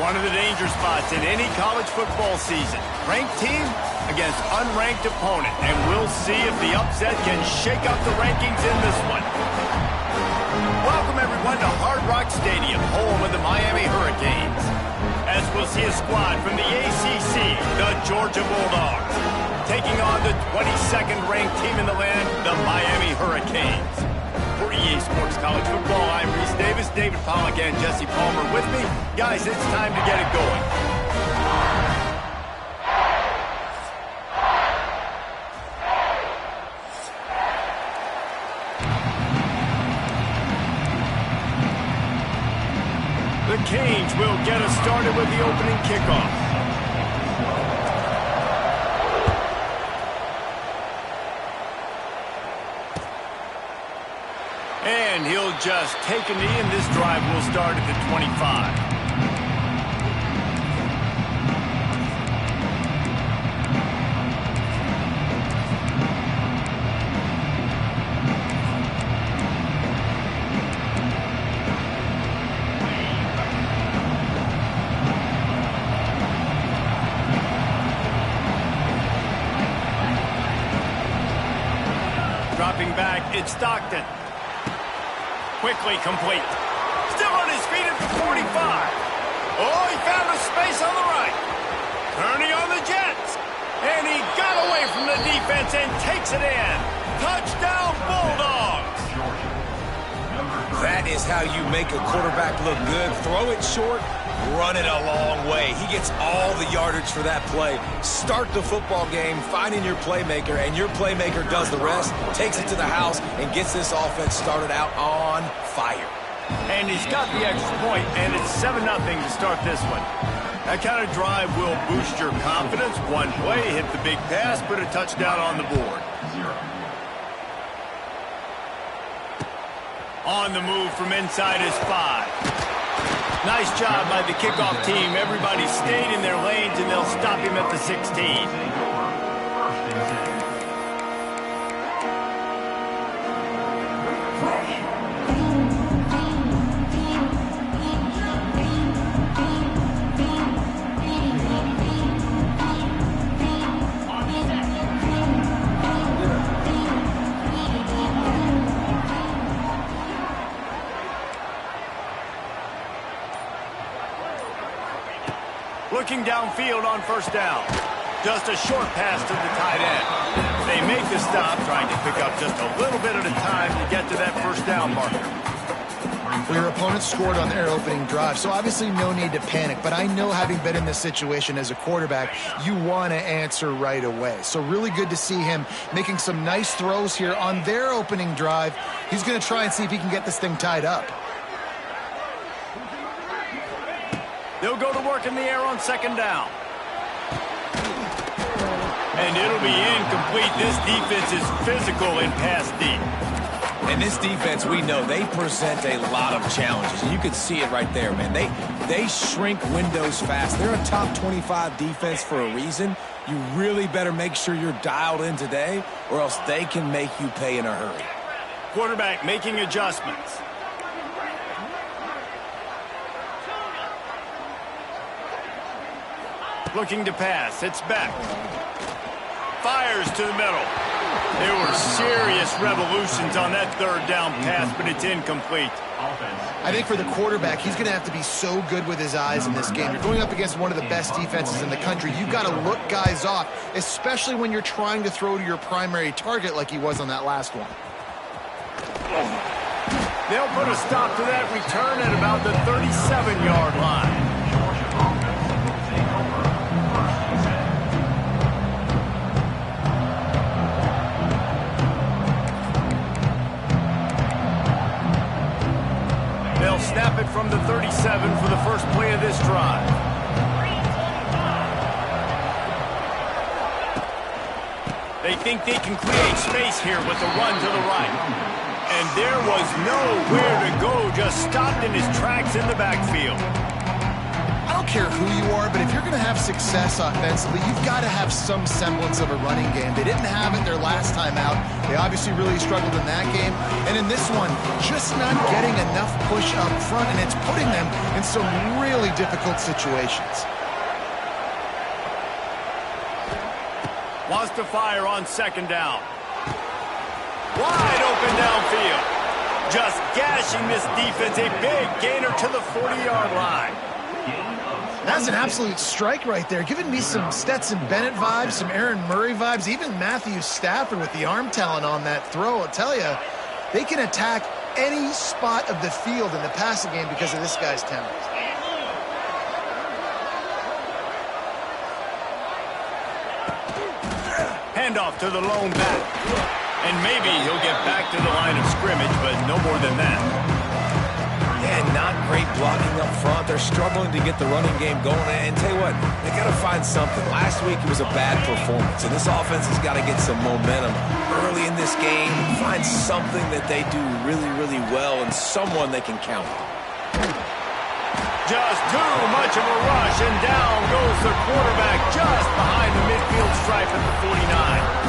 One of the danger spots in any college football season. Ranked team against unranked opponent. And we'll see if the upset can shake up the rankings in this one. Welcome, everyone, to Hard Rock Stadium, home of the Miami Hurricanes. As we'll see a squad from the ACC, the Georgia Bulldogs, taking on the 22nd ranked team in the land, the Miami Hurricanes. For EA Sports College Football, I'm Reese Davis, David Pollack, and Jesse Palmer with me. Guys, it's time to get it going. The Canes will get us started with the opening kickoff. And he'll just take a knee, and this drive will start at the 25. Dropping back, it's Stockton. Quickly complete. Still on his feet at the 45. Oh, he found a space on the right. Turning on the Jets. And he got away from the defense and takes it in. Touchdown, Bulldogs. That is how you make a quarterback look good. Throw it short, run it a long way. He gets all the yardage for that play. Start the football game finding your playmaker, and your playmaker does the rest, takes it to the house, and gets this offense started out on fire. And he's got the extra point, and it's 7-0 to start this one. That kind of drive will boost your confidence. One play, hit the big pass, put a touchdown on the board. On the move from inside his 5. Nice job by the kickoff team. Everybody stayed in their lanes, and they'll stop him at the 16. Looking downfield on first down. Just a short pass to the tight end. They make the stop, trying to pick up just a little bit at a time to get to that first down marker. Well, your opponent scored on their opening drive, so obviously no need to panic. But I know, having been in this situation as a quarterback, you want to answer right away. So really good to see him making some nice throws here on their opening drive. He's going to try and see if he can get this thing tied up. They'll go to work in the air on second down. And it'll be incomplete. This defense is physical and pass deep. And this defense, we know, they present a lot of challenges. And you can see it right there, man. They shrink windows fast. They're a top 25 defense for a reason. You really better make sure you're dialed in today, or else they can make you pay in a hurry. Quarterback making adjustments. Looking to pass. It's back. Fires to the middle. There were serious revolutions on that third down pass, but it's incomplete. I think for the quarterback, he's going to have to be so good with his eyes in this game. You're going up against one of the best defenses in the country. You've got to look guys off, especially when you're trying to throw to your primary target like he was on that last one. They'll put a stop to that return at about the 37-yard line. They'll snap it from the 37 for the first play of this drive. They think they can create space here with a run to the right. And there was nowhere to go, just stopped in his tracks in the backfield. I don't don't care who you are, but if you're going to have success offensively, you've got to have some semblance of a running game. They didn't have it their last time out. They obviously really struggled in that game. And in this one, just not getting enough push up front, and it's putting them in some really difficult situations. Wants to fire on second down. Wide open downfield. Just gashing this defense. A big gainer to the 40-yard line. That's an absolute strike right there. Giving me some Stetson Bennett vibes, some Aaron Murray vibes, even Matthew Stafford with the arm talent on that throw. I'll tell you, they can attack any spot of the field in the passing game because of this guy's talent. Handoff to the lone back. And maybe he'll get back to the line of scrimmage, but no more than that. Yeah, not great blocking up front. They're struggling to get the running game going. And tell you what, they got to find something. Last week it was a bad performance, and this offense has got to get some momentum early in this game. Find something that they do really, really well and someone they can count on. Just too much of a rush, and down goes the quarterback just behind the midfield stripe at the 49.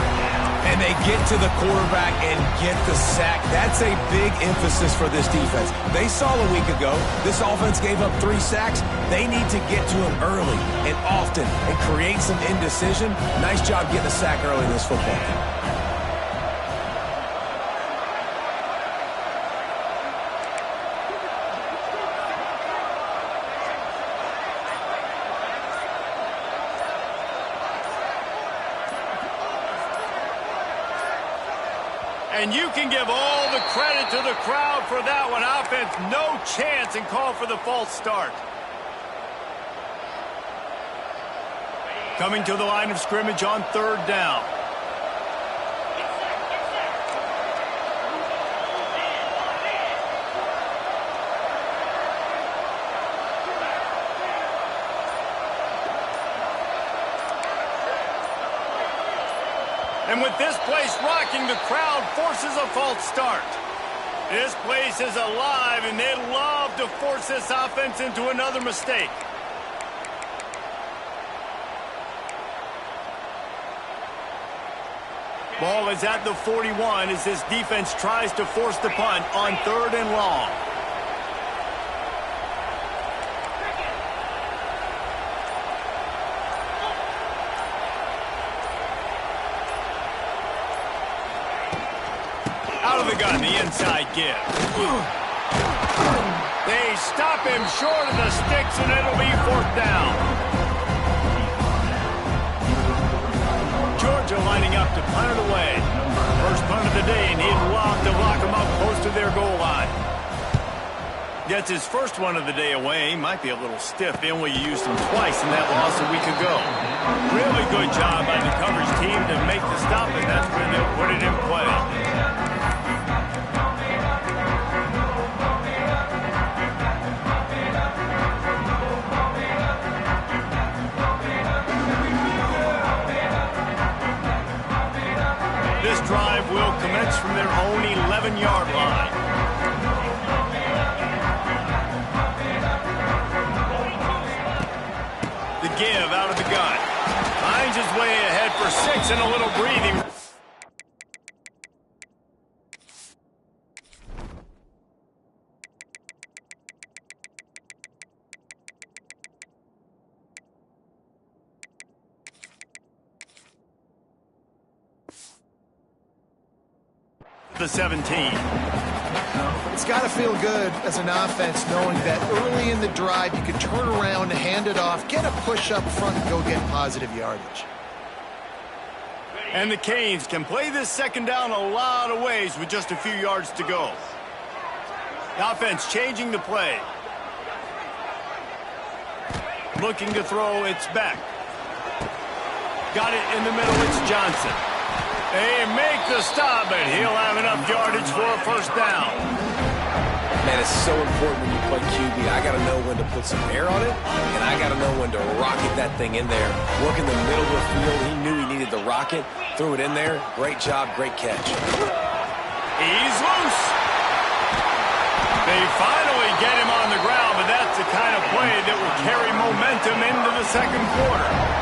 And they get to the quarterback and get the sack. That's a big emphasis for this defense. They saw a week ago, this offense gave up 3 sacks. They need to get to him early and often and create some indecision. Nice job getting a sack early in this football game. And you can give all the credit to the crowd for that one. Offense, no chance, and call for the false start. Coming to the line of scrimmage on third down. And with this place rocking, the crowd forces a false start. This place is alive, and they love to force this offense into another mistake. Ball is at the 41 as this defense tries to force the punt on third and long. Out of the gun, the inside give. They stop him short of the sticks, and it'll be fourth down. Georgia lining up to punt it away. First punt of the day, and he'd love to lock him up close to their goal line. Gets his first one of the day away. He might be a little stiff. Inway used him twice in that loss a week ago. Really good job by the coverage team to make the stop, and that's where they'll put it in play. This drive will commence from their own 11-yard line. The give out of the gun. Finds his way ahead for 6 and a little breathing. The 17. It's got to feel good as an offense knowing that early in the drive you can turn around, hand it off, get a push up front, and go get positive yardage. And the Canes can play this second down a lot of ways with just a few yards to go. The offense changing the play. Looking to throw, it's back. Got it in the middle, it's Johnson. They make the stop, but he'll have enough yardage for a first down. Man, it's so important when you play QB. I got to know when to put some air on it, and I got to know when to rocket that thing in there. Work in the middle of the field. He knew he needed the rocket. Threw it in there. Great job, great catch. He's loose. They finally get him on the ground, but that's the kind of play that will carry momentum into the second quarter.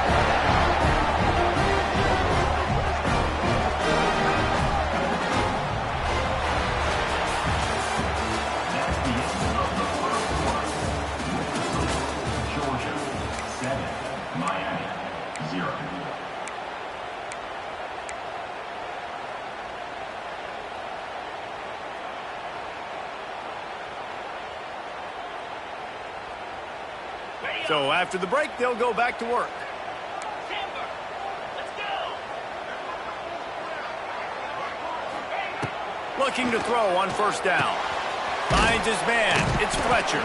So after the break, they'll go back to work. Looking to throw on first down. Finds his man. It's Fletcher.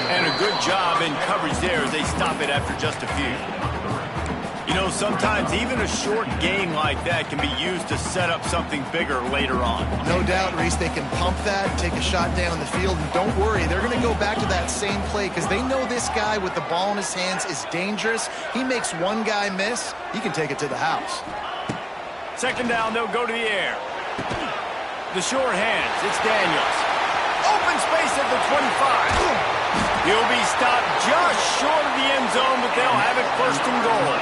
And a good job in coverage there as they stop it after just a few. You know, sometimes even a short gain like that can be used to set up something bigger later on. No doubt, Reese, they can pump that, take a shot down the field, and don't worry, they're going to go back to that same play because they know this guy with the ball in his hands is dangerous. He makes one guy miss, he can take it to the house. Second down, they'll go to the air. The short hands, it's Daniels. Open space at the 25. He'll be stopped just short of the end zone, but they'll have it first and goal.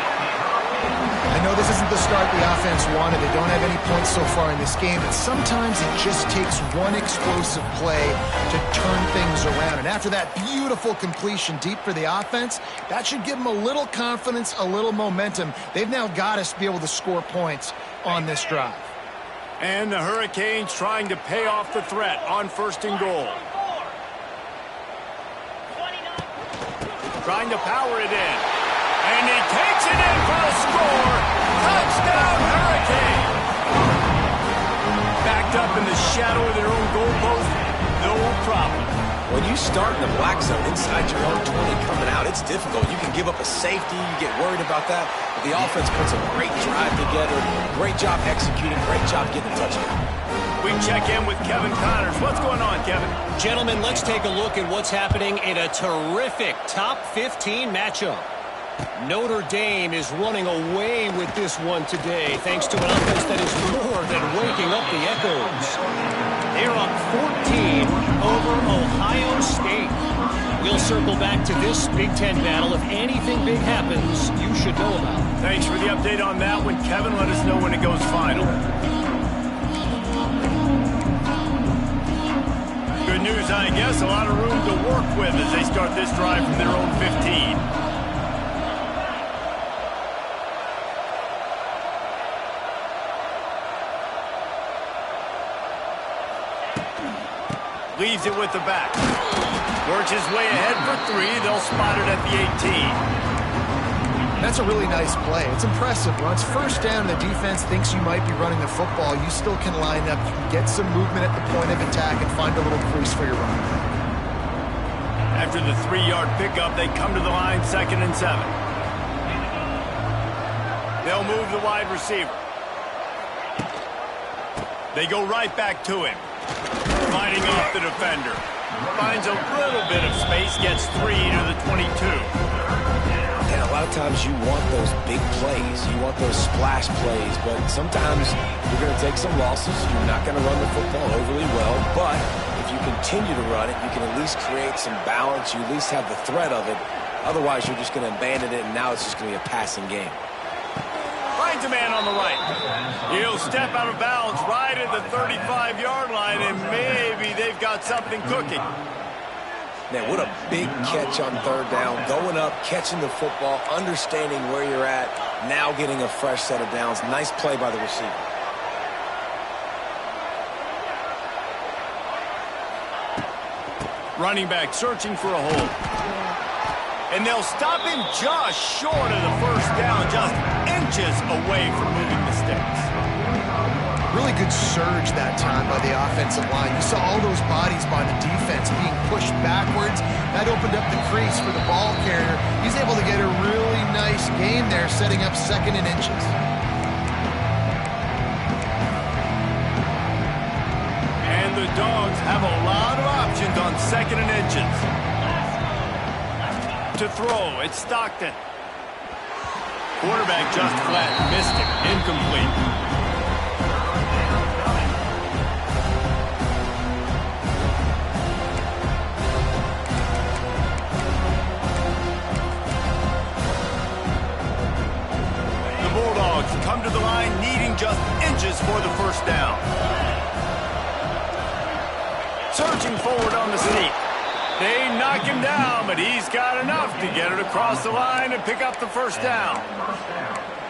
I know this isn't the start the offense wanted. They don't have any points so far in this game, but sometimes it just takes one explosive play to turn things around. And after that beautiful completion deep for the offense, that should give them a little confidence, a little momentum. They've now got us to be able to score points on this drive. And the Hurricanes trying to pay off the threat on first and goal. Trying to power it in. And he takes it in for a score. Touchdown, Hurricane. Backed up in the shadow of their own goalpost, no problem. When you start in the black zone inside your own 20 coming out, it's difficult. You can give up a safety. You get worried about that. But the offense puts a great drive together. Great job executing. Great job getting a touchdown. We check in with Kevin Connors. What's going on, Kevin? Gentlemen, let's take a look at what's happening in a terrific top 15 matchup. Notre Dame is running away with this one today thanks to an offense that is more than waking up the echoes. They're up 14 over Ohio State. We'll circle back to this Big Ten battle. If anything big happens, you should know about it. Thanks for the update on that one, Kevin. Let us know when it goes final. Good news, I guess. A lot of room to work with as they start this drive from their own 15. Leaves it with the back. Works his way ahead for 3. They'll spot it at the 18. That's a really nice play. It's impressive. Once first down, the defense thinks you might be running the football. You still can line up. You can get some movement at the point of attack and find a little crease for your run. After the 3-yard pickup, they come to the line, 2nd and 7. They'll move the wide receiver. They go right back to him. Fighting off the defender. Finds a little bit of space, gets 3 to the 22. And a lot of times you want those big plays. You want those splash plays, but sometimes you're going to take some losses. You're not going to run the football overly well, but if you continue to run it, you can at least create some balance. You at least have the threat of it. Otherwise, you're just going to abandon it, and now it's just going to be a passing game. Finds a man on the right. He'll step out of bounds right at the 35-yard line, and maybe they've got something cooking. Man, what a big catch on third down. Going up, catching the football, understanding where you're at, now getting a fresh set of downs. Nice play by the receiver. Running back searching for a hole. And they'll stop him just short of the first down, just inches away from moving the sticks. Really good surge that time by the offensive line. You saw all those bodies by the defense being pushed backwards. That opened up the crease for the ball carrier. He's able to get a really nice gain there, setting up 2nd and inches. And the Dogs have a lot of options on 2nd and inches. To throw, it's Stockton. Quarterback just flat, missed him, incomplete. to the line, needing just inches for the first down. Surging forward on the sneak. They knock him down, but he's got enough to get it across the line and pick up the first down.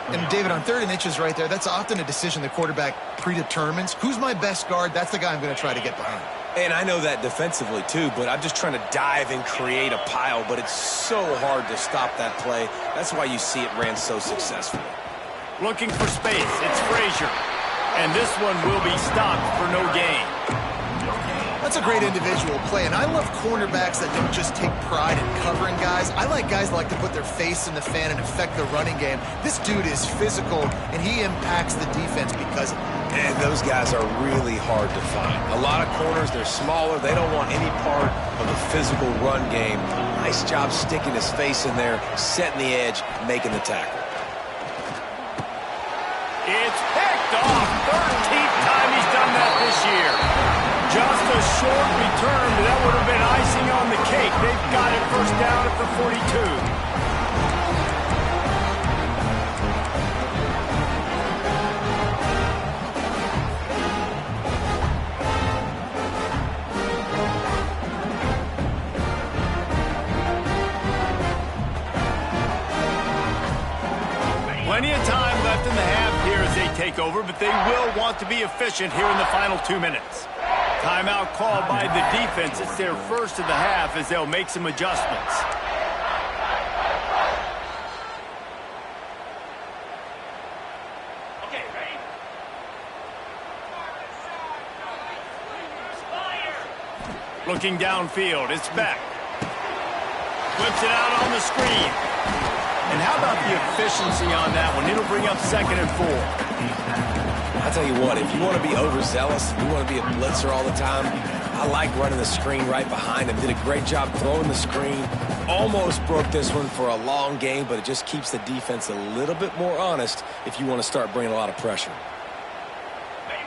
And, David, on 3rd and inches right there, that's often a decision the quarterback predetermines. Who's my best guard? That's the guy I'm going to try to get behind. And I know that defensively, too, but I'm just trying to dive and create a pile, but it's so hard to stop that play. That's why you see it ran so successfully. Looking for space. It's Frazier. And this one will be stopped for no gain. That's a great individual play, and I love cornerbacks that don't just take pride in covering guys. I like guys that like to put their face in the fan and affect the running game. This dude is physical, and he impacts the defense because of it. And those guys are really hard to find. A lot of corners, they're smaller. They don't want any part of the physical run game. Nice job sticking his face in there, setting the edge, making the tackle. It's picked off. 13th time he's done that this year. Just a short return, but that would have been icing on the cake. They've got it first down at the 42. Plenty of time left in the half here as they take over, but they will want to be efficient here in the final 2 minutes. Timeout called by the defense. It's their first of the half as they'll make some adjustments. Okay, ready? Looking downfield, it's back. Flips it out on the screen. And how about the efficiency on that one? It'll bring up 2nd and 4. I'll tell you what, if you want to be overzealous, if you want to be a blitzer all the time, I like running the screen right behind him. Did a great job throwing the screen. Almost broke this one for a long game, but it just keeps the defense a little bit more honest if you want to start bringing a lot of pressure.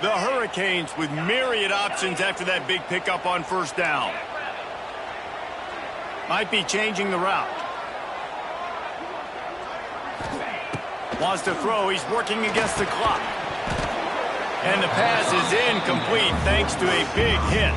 The Hurricanes with myriad options after that big pickup on first down. Might be changing the route. Wants to throw. He's working against the clock. And the pass is incomplete thanks to a big hit.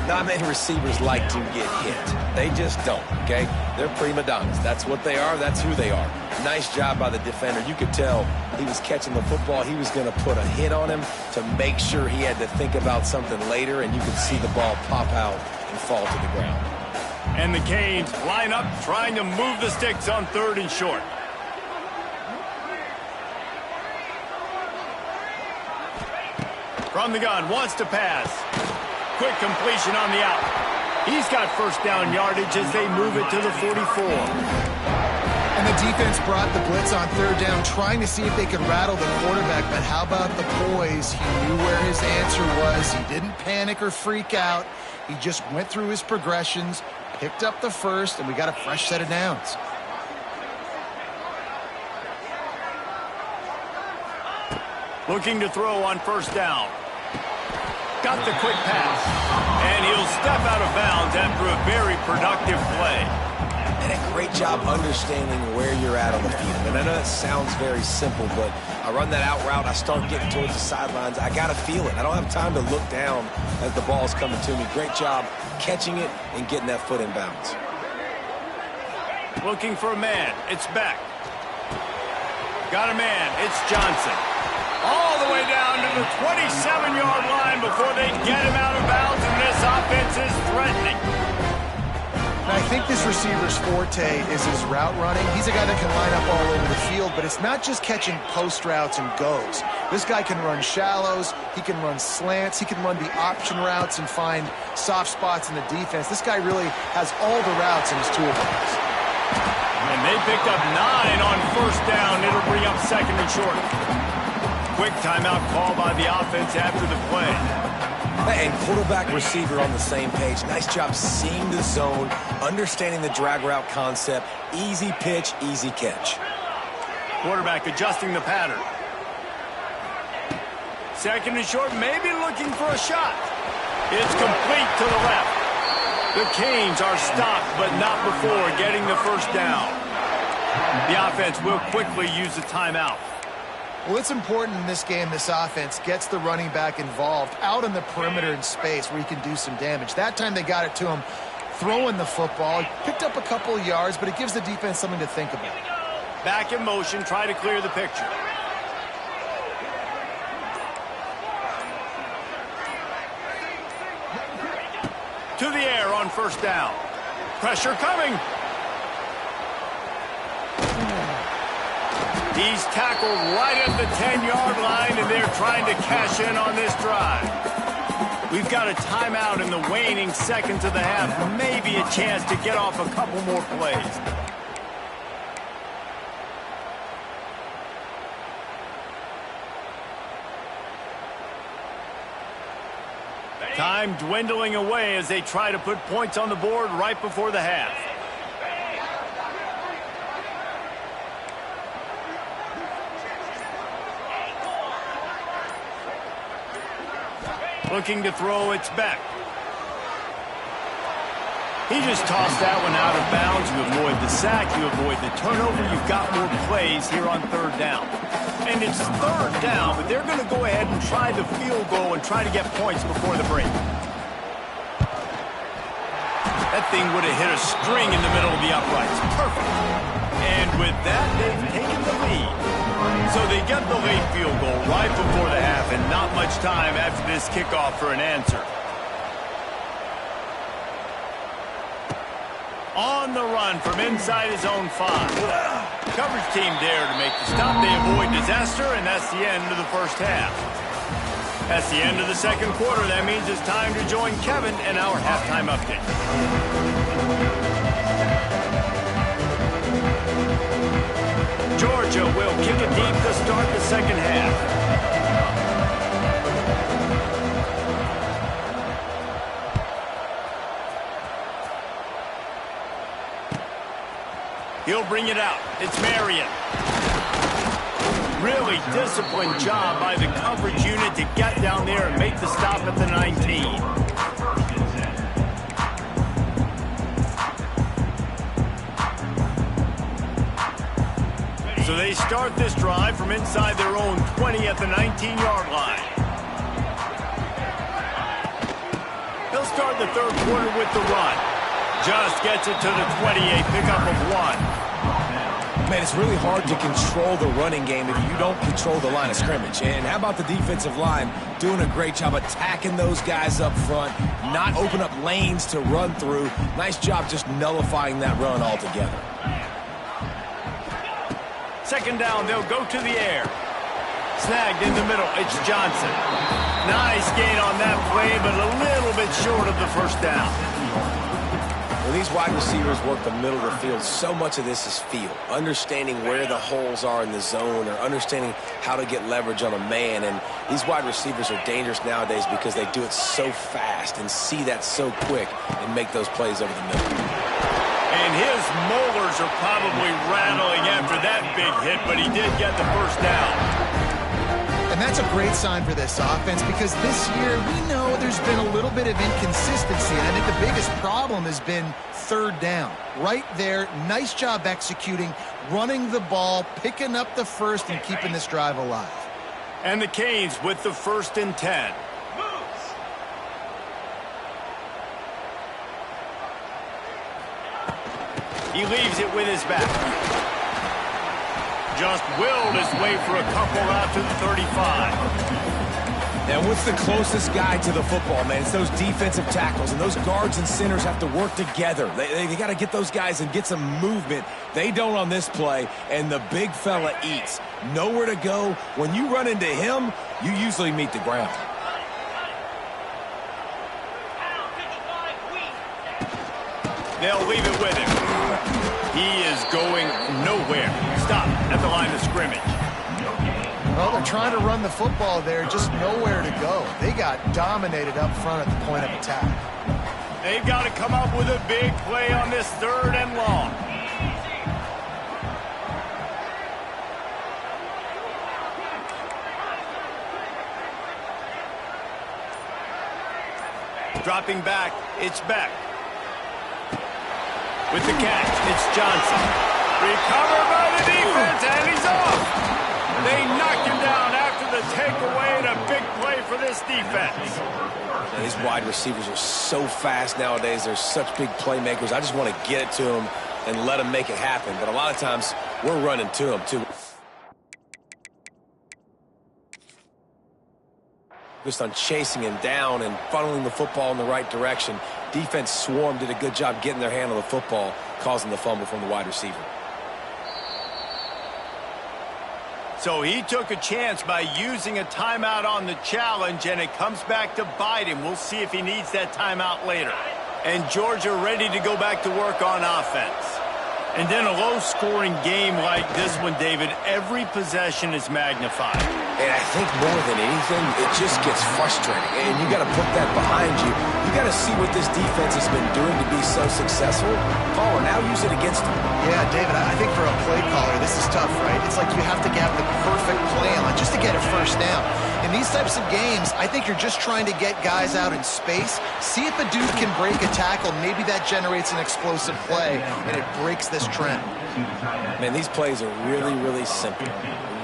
Not many receivers like to get hit. They just don't, okay? They're prima donnas. That's what they are. That's who they are. Nice job by the defender. You could tell he was catching the football. He was going to put a hit on him to make sure he had to think about something later, and you could see the ball pop out and fall to the ground. And the Canes line up trying to move the sticks on 3rd and short. From the gun, wants to pass. Quick completion on the out. He's got first down yardage as they move it to the 44. And the defense brought the blitz on 3rd down, trying to see if they could rattle the quarterback. But how about the poise? He knew where his answer was. He didn't panic or freak out. He just went through his progressions, picked up the first, and we got a fresh set of downs. Looking to throw on first down. Got the quick pass. And he'll step out of bounds after a very productive play. And a great job understanding where you're at on the field. And I know that sounds very simple, but I run that out route, I start getting towards the sidelines. I got to feel it. I don't have time to look down as the ball's coming to me. Great job catching it and getting that foot in bounds. Looking for a man. It's back. Got a man. It's Johnson. All the way down to the 27-yard line before they get him out of bounds, and this offense is threatening. And I think this receiver's forte is his route running. He's a guy that can line up all over the field, but it's not just catching post routes and goes. This guy can run shallows, he can run slants, he can run the option routes and find soft spots in the defense. This guy really has all the routes in his toolbox. And they picked up 9 on first down. It'll bring up 2nd and short. Quick timeout call by the offense after the play. And quarterback receiver on the same page. Nice job seeing the zone, understanding the drag route concept. Easy pitch, easy catch. Quarterback adjusting the pattern. 2nd and short, maybe looking for a shot. It's complete to the left. The Canes are stopped, but not before getting the first down. The offense will quickly use the timeout. Well, it's important in this game this offense gets the running back involved out on the perimeter in space where he can do some damage. That time they got it to him throwing the football. He picked up a couple of yards, but it gives the defense something to think about. Back in motion, try to clear the picture. To the air on first down. Pressure coming. He's tackled right at the 10-yard line, and they're trying to cash in on this drive. We've got a timeout in the waning seconds of the half. Maybe a chance to get off a couple more plays. Time dwindling away as they try to put points on the board right before the half. Looking to throw, it's Beck. He just tossed that one out of bounds. You avoid the sack, you avoid the turnover. You've got more plays here on third down. And it's third down, but they're going to go ahead and try the field goal and try to get points before the break. That thing would have hit a string in the middle of the uprights. Perfect. And with that, they've taken the lead. So they get the late field goal right before the half, and not much time after this kickoff for an answer. On the run from inside his own 5. Coverage team there to make the stop. They avoid disaster, and that's the end of the first half. That's the end of the second quarter. That means it's time to join Kevin and our halftime update. Georgia will kick it deep to start the second half. He'll bring it out. It's Marion. Really disciplined job by the coverage unit to get down there and make the stop at the 19. So they start this drive from inside their own 20 at the 19-yard line. He'll start the third quarter with the run. Just gets it to the 28, pickup of 1. Man, it's really hard to control the running game if you don't control the line of scrimmage. And how about the defensive line doing a great job attacking those guys up front, not open up lanes to run through. Nice job just nullifying that run altogether. Second down, they'll go to the air. Snagged in the middle, it's Johnson. Nice gain on that play, but a little bit short of the first down. When these wide receivers work the middle of the field, so much of this is feel. Understanding where the holes are in the zone, or understanding how to get leverage on a man. And these wide receivers are dangerous nowadays because they do it so fast and see that so quick and make those plays over the middle. And his molars are probably rattling after that big hit, but he did get the first down. And that's a great sign for this offense because this year we know there's been a little bit of inconsistency. And I think the biggest problem has been third down. Right there, nice job executing, running the ball, picking up the first, and keeping this drive alive. And the Canes with the 1st and 10. He leaves it with his back. Just willed his way for a couple out to the 35. Now, what's the closest guy to the football, man? It's those defensive tackles, and those guards and centers have to work together. They got to get those guys and get some movement. They don't on this play, and the big fella eats. Nowhere to go. When you run into him, you usually meet the ground. They'll leave it with him. He is going nowhere. Stop at the line of scrimmage. Well, they're trying to run the football there, just nowhere to go. They got dominated up front at the point of attack. They've got to come up with a big play on this 3rd and long. Dropping back, it's Beck. With the catch, it's Johnson. Recovered by the defense, and he's off. They knocked him takeaway and a big play for this defense. Now, these wide receivers are so fast nowadays. They're such big playmakers. I just want to get it to them and let them make it happen. But a lot of times, we're running to them, too. Just on chasing him down and funneling the football in the right direction. Defense swarm did a good job getting their hand on the football, causing the fumble from the wide receiver. So he took a chance by using a timeout on the challenge, and it comes back to bite him. We'll see if he needs that timeout later. And Georgia ready to go back to work on offense. And then a low-scoring game like this one, David, every possession is magnified. And I think more than anything, it just gets frustrating. And you got to put that behind you. You got to see what this defense has been doing to be so successful. Caller, now use it against them. Yeah, David, I think for a play caller, this is tough, right? It's like you have to have the perfect play on just to get a first down. In these types of games, I think you're just trying to get guys out in space, see if a dude can break a tackle. Maybe that generates an explosive play, and it breaks this trend. Man, these plays are really, really simple.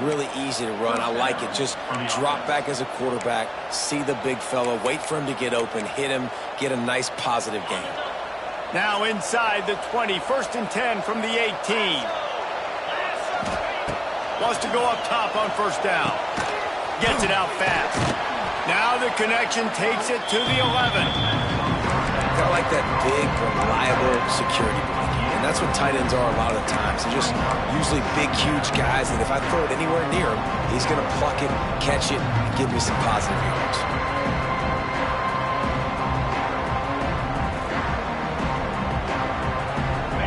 Really easy to run. I like it. Just drop back as a quarterback, see the big fella, wait for him to get open, hit him, get a nice positive gain. Now inside the 20, 1st and 10 from the 18. Wants to go up top on first down. Gets it out fast. Now the connection takes it to the 11. Kind of like that big, reliable security blanket. And that's what tight ends are a lot of the times. They're just usually big, huge guys that if I throw it anywhere near him, he's going to pluck it, catch it, and give me some positive yards.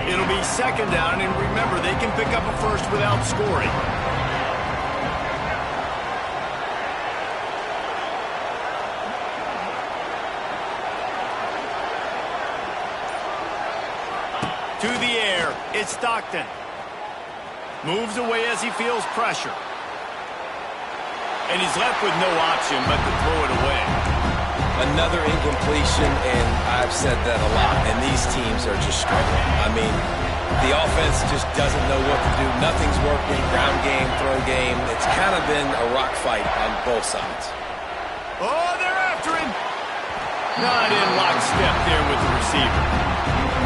It'll be 2nd down, and remember, they can pick up a first without scoring. To the air, it's Stockton. Moves away as he feels pressure. And he's left with no option but to throw it away. Another incompletion, and I've said that a lot, and these teams are just struggling. I mean, the offense just doesn't know what to do. Nothing's working. Ground game, throw game. It's kind of been a rock fight on both sides. Oh, they're after him. Not in lockstep there with the receiver.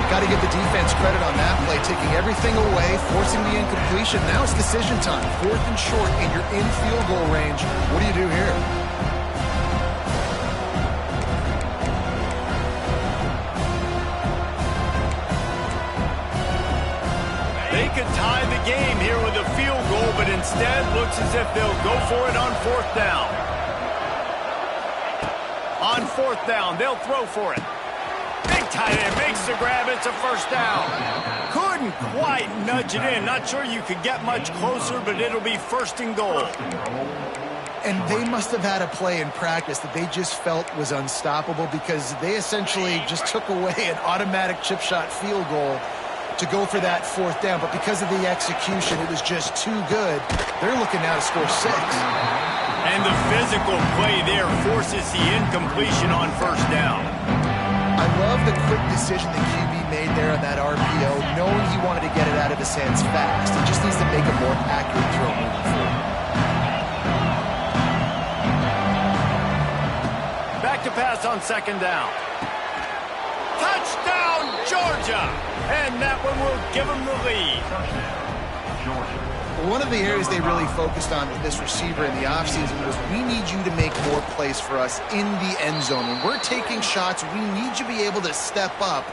Got to give the defense credit on that play, taking everything away, forcing the incompletion. Now it's decision time. 4th and short, and you're in field goal range. What do you do here? They could tie the game here with a field goal, but instead looks as if they'll go for it on 4th down. On 4th down, they'll throw for it. Big tight end makes the grab. It's a first down. Couldn't quite nudge it in. Not sure you could get much closer, but it'll be 1st and goal. And they must have had a play in practice that they just felt was unstoppable because they essentially just took away an automatic chip shot field goal to go for that 4th down. But because of the execution, it was just too good. They're looking now to score 6. And the physical play there forces the incompletion on 1st down. I love the quick decision the QB made there on that RPO, knowing he wanted to get it out of his hands fast. He just needs to make a more accurate throw moving forward. Back to pass on 2nd down. Touchdown, Georgia! And that one will give them the lead. One of the areas they really focused on with this receiver in the offseason was we need you to make more plays for us in the end zone. When we're taking shots, we need you to be able to step up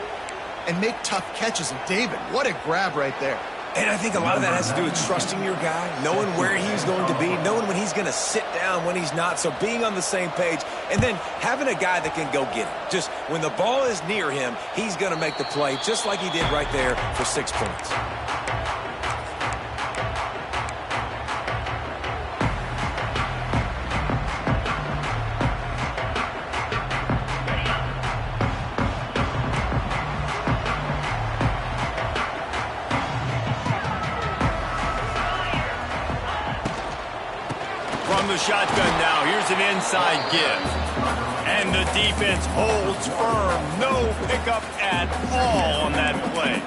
and make tough catches. And David, what a grab right there. And I think a lot of that has to do with trusting your guy, knowing where he's going to be, knowing when he's going to sit down, when he's not. So being on the same page, and then having a guy that can go get it. Just when the ball is near him, he's going to make the play, just like he did right there for 6 points. From the shotgun now, here's an inside give. And the defense holds firm. No pickup at all on that play.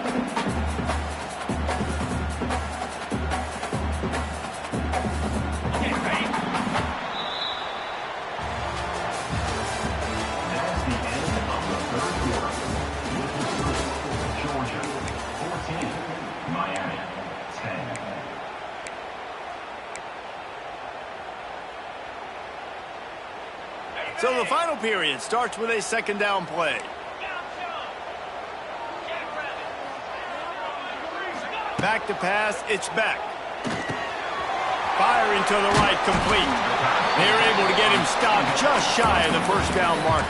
So the final period starts with a second down play. Back to pass, it's Beck. Firing to the right, complete. They're able to get him stopped just shy of the first down marker.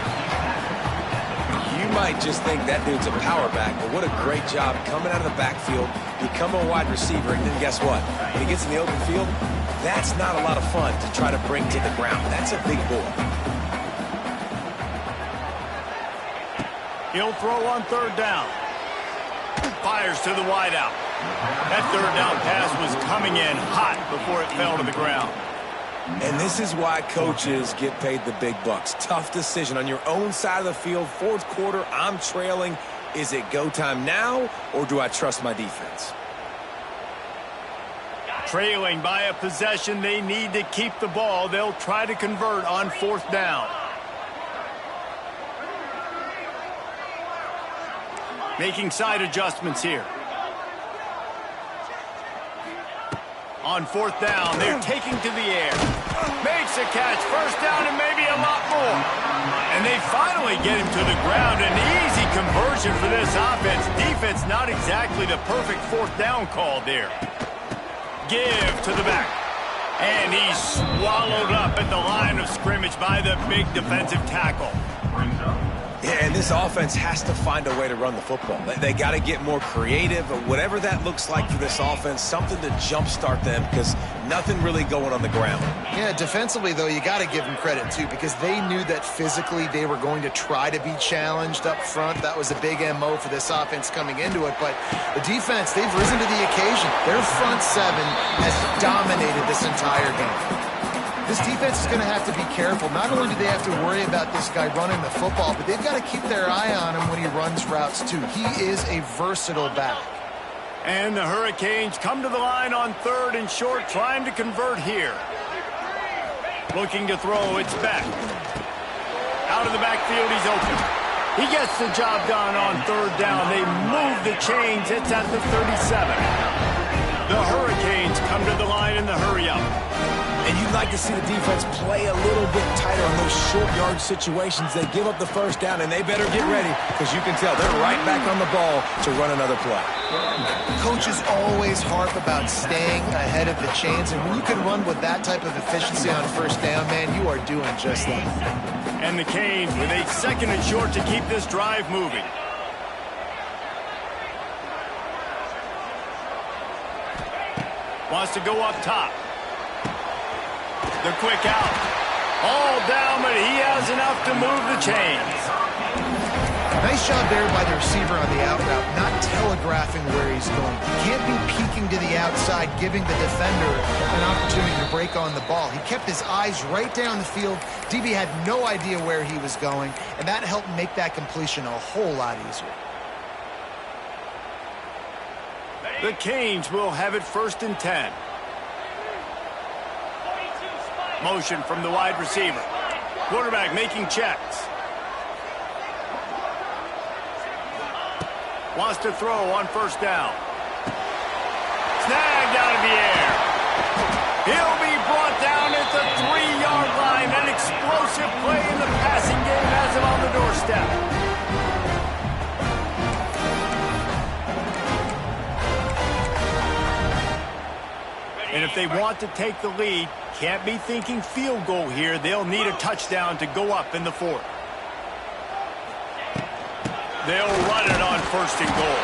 You might just think that dude's a power back, but what a great job coming out of the backfield, become a wide receiver, and then guess what? When he gets in the open field, that's not a lot of fun to try to bring to the ground. That's a big boy. He'll throw on third down. Fires to the wideout. That third down pass was coming in hot before it fell to the ground. And this is why coaches get paid the big bucks. Tough decision on your own side of the field. Fourth quarter, I'm trailing. Is it go time now, or do I trust my defense? Trailing by a possession, they need to keep the ball. They'll try to convert on fourth down. Making side adjustments here. On fourth down, they're taking to the air. Makes a catch, first down, and maybe a lot more. And they finally get him to the ground. An easy conversion for this offense. Defense not exactly the perfect fourth down call there. Give to the back. And he's swallowed up at the line of scrimmage by the big defensive tackle. Yeah, and this offense has to find a way to run the football. They got to get more creative, but whatever that looks like for this offense, something to jumpstart them because nothing really going on the ground. Yeah, defensively, though, you got to give them credit, too, because they knew that physically they were going to try to be challenged up front. That was a big MO for this offense coming into it, but the defense, they've risen to the occasion. Their front seven has dominated this entire game. This defense is going to have to be careful. Not only do they have to worry about this guy running the football, but they've got to keep their eye on him when he runs routes, too. He is a versatile back. And the Hurricanes come to the line on third and short, trying to convert here. Looking to throw, it's Beck. Out of the backfield, he's open. He gets the job done on third down. They move the chains. It's at the 37. The Hurricanes come to the line in the hurry-up. And you'd like to see the defense play a little bit tighter on those short yard situations. They give up the first down, and they better get ready because you can tell they're right back on the ball to run another play. Coaches always harp about staying ahead of the chains, and when you can run with that type of efficiency on first down, man, you are doing just that. And the Canes with a second and short to keep this drive moving. Wants to go up top. The quick out. All down, but he has enough to move the chains. Nice job there by the receiver on the out route, not telegraphing where he's going. He can't be peeking to the outside, giving the defender an opportunity to break on the ball. He kept his eyes right down the field. DB had no idea where he was going, and that helped make that completion a whole lot easier. The Canes will have it first and 10. Motion from the wide receiver. Quarterback making checks. Wants to throw on first down. Snagged out of the air. He'll be brought down at the 3-yard line. An explosive play in the passing game has him on the doorstep. And if they want to take the lead, can't be thinking field goal here. They'll need a touchdown to go up in the fourth. They'll run it on first and goal.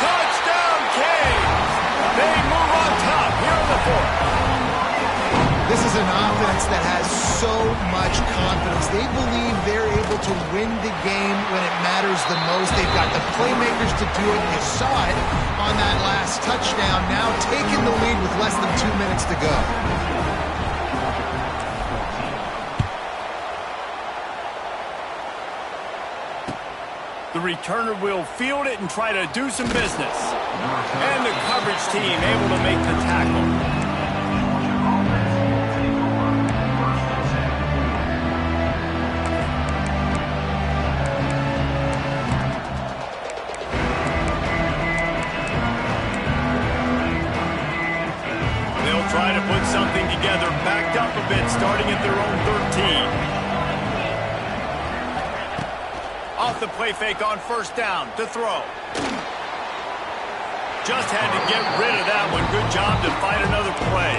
Touchdown, Canes! They move on top here in the fourth. This is an offense that has so much confidence. They believe they're able to win the game when it matters the most. They've got the playmakers to do it. You saw it on that last touchdown. Now taking the lead with less than 2 minutes to go. The returner will field it and try to do some business. And the coverage team able to make the tackle. They'll try to put something together, backed up a bit, starting at their own 13. the play fake on first down to throw. Just had to get rid of that one. Good job to find another play.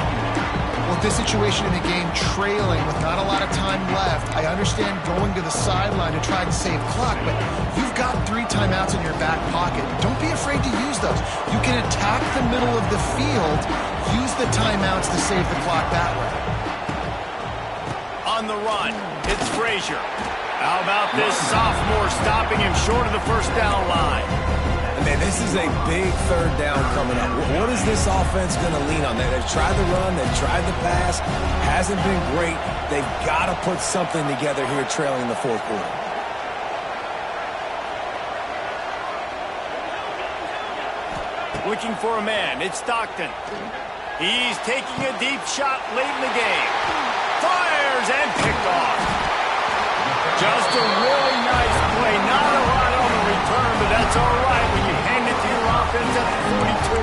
Well, this situation in the game, trailing with not a lot of time left, I understand going to the sideline to try and save clock, but you've got 3 timeouts in your back pocket. Don't be afraid to use those. You can attack the middle of the field, use the timeouts to save the clock that way. On the run, it's Frazier. How about this sophomore stopping him short of the first down line? Man, this is a big third down coming up. What is this offense going to lean on? They've tried the run, they've tried the pass. Hasn't been great. They've got to put something together here trailing the fourth quarter. Looking for a man, it's Stockton. He's taking a deep shot late in the game. Fires and picked off. Just a really nice play. Not a lot on the return, but that's all right when you hand it to your offense at the 42.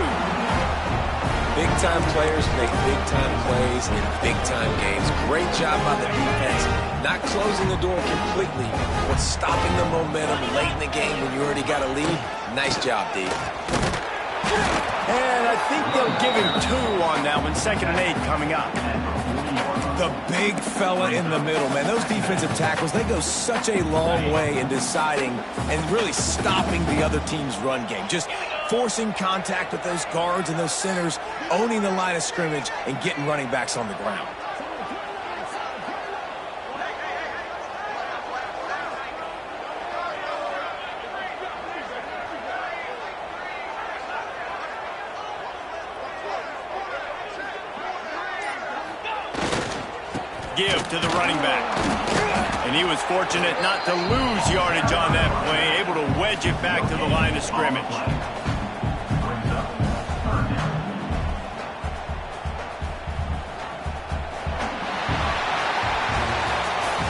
Big-time players make big-time plays in big-time games. Great job by the defense. Not closing the door completely, but stopping the momentum late in the game when you already got a lead. Nice job, D. And I think they'll give him 2 on that one. 2nd and 8 coming up. The big fella in the middle, man. Those defensive tackles, they go such a long way in deciding and really stopping the other team's run game. Just forcing contact with those guards and those centers, owning the line of scrimmage, and getting running backs on the ground. Give to the running back. And he was fortunate not to lose yardage on that play, able to wedge it back to the line of scrimmage.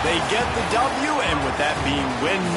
They get the W, and with that being win number